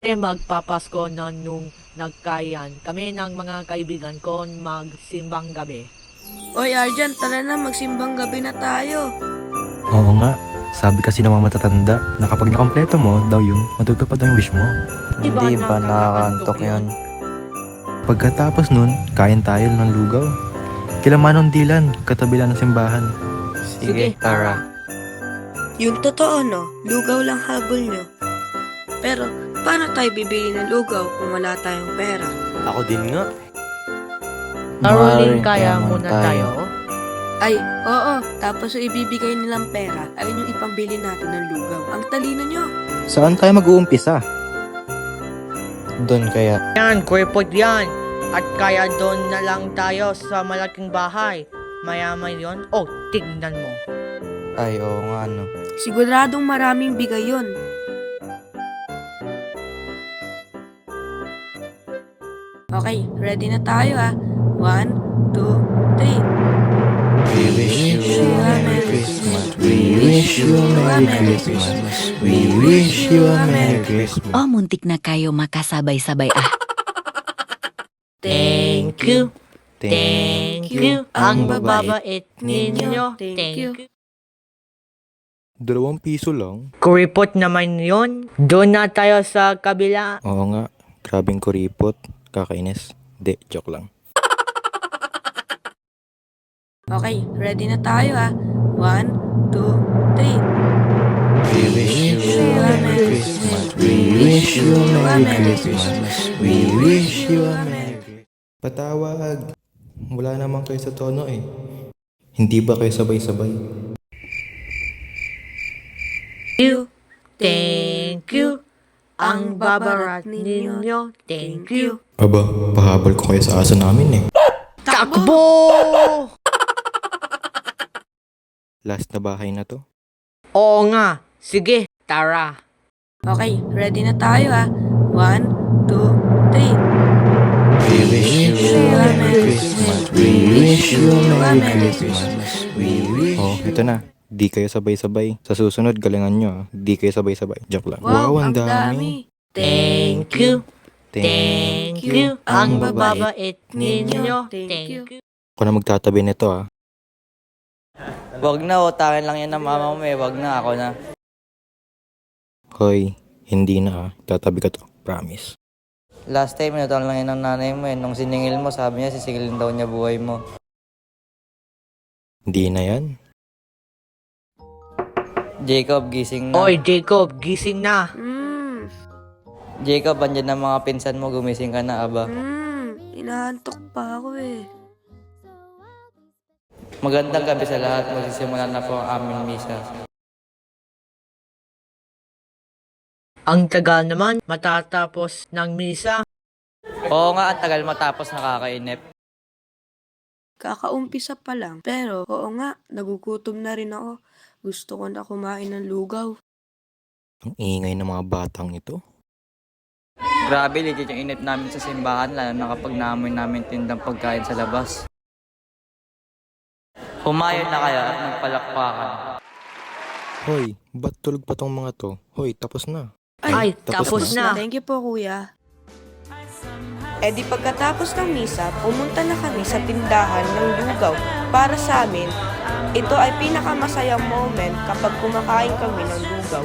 Magpapasko na nung nagkayan kami ng mga kaibigan ko magsimbang gabi. Oy Arjan, tara na, magsimbang gabi na tayo. Oo nga, sabi kasi ng mga matatanda na kapag nakompleto mo daw yun, matutupad ang wish mo. Hindi ba nakakaantok yun? Pagkatapos nun, kain tayo ng lugaw. Kila Manong Dylan, katabi lang ng simbahan. Sige, tara. Yung totoo no, lugaw lang habol nyo. Pero, paano tayo bibili ng lugaw kung wala tayong pera? Ako din nga. Caroling, kaya muna tayo. Ay, oo, tapos yung ibibigay nilang pera, ayun yung ipambili natin ng lugaw. Ang talino nyo. Saan tayo mag-uumpisa? Doon kaya. Yan, kuripot yan. At kaya doon na lang tayo sa malaking bahay. Mayaman yon. Oh, tignan mo. Ay, oo nga no. Siguradong maraming bigay yun. Okay, ready na tayo ah. 1, 2, 3. We wish you a Merry Christmas. We wish you a Merry Christmas. We wish you a Merry Christmas. Oh, muntik na kayo makasabay-sabay ah. Thank you. Thank Thank you. Ang bababait ninyo. Thank you. 2 piso lang. Kuripot naman yon. Doon na tayo sa kabila. Oo nga, grabing kuripot. Kakainis. De, joke lang. Okay, ready na tayo ah. 1, 2, 3. We wish you a Merry Christmas. We wish you a Merry Christmas. We wish you a Merry Christmas. Patawag. Wala naman kayo sa tono eh. Hindi ba kayo sabay-sabay? Thank you. Ang babarat ninyo. Thank you. Aba, pahabol ko kayo sa aso namin eh. Takbo! Last na bahay na to. Oo nga. Sige, tara. Okay, ready na tayo ah. 1, 2, 3. We wish you a Merry Christmas. We wish you a Merry Christmas. We wish. Oh, ito na. Di kayo sabay-sabay. Sa susunod, galingan nyo ah. Di kayo sabay-sabay. Joke lang. Wow, ang dami. Thank you. Thank Thank you. Ang bababait ninyo. Thank you. Ako na magtatabi nito ah. Wag na, utangin lang yan ng mama mo eh. Wag na, ako na. Hoy, hindi na ah. Tatabi ka to. Promise. Last time, inutang lang yan ng nanay mo eh. Nung siningil mo, sabi niya, sisigilin daw niya buhay mo. Hindi na yan. Jacob, gising na. Oy, Jacob, gising na. Jacob, andyan na mga pinsan mo, gumising ka na, aba. Inaantok pa ako eh. Magandang gabi sa lahat, magsisimula na po ang aming misa. Ang tagal naman, matatapos ng misa. Oo nga, ang tagal matapos nakakainip. Kakaumpisa pa lang. Pero, oo nga, nagugutom na rin ako. Gusto ko na kumain ng lugaw. Ang ingay ng mga batang ito. Grabe, legit yung inip namin sa simbahan, lalo na kapag naamoy namin tindang pagkain sa labas. Humayon na kayo at magpalakpakan. Hoy, ba't tulog pa tong mga to? Hoy, tapos na. Ay, tapos na. Thank you po, kuya. Eh di pagkatapos ng misa, pumunta na kami sa tindahan ng lugaw. Para sa amin, ito ay pinakamasayang moment kapag kumakain kami ng lugaw.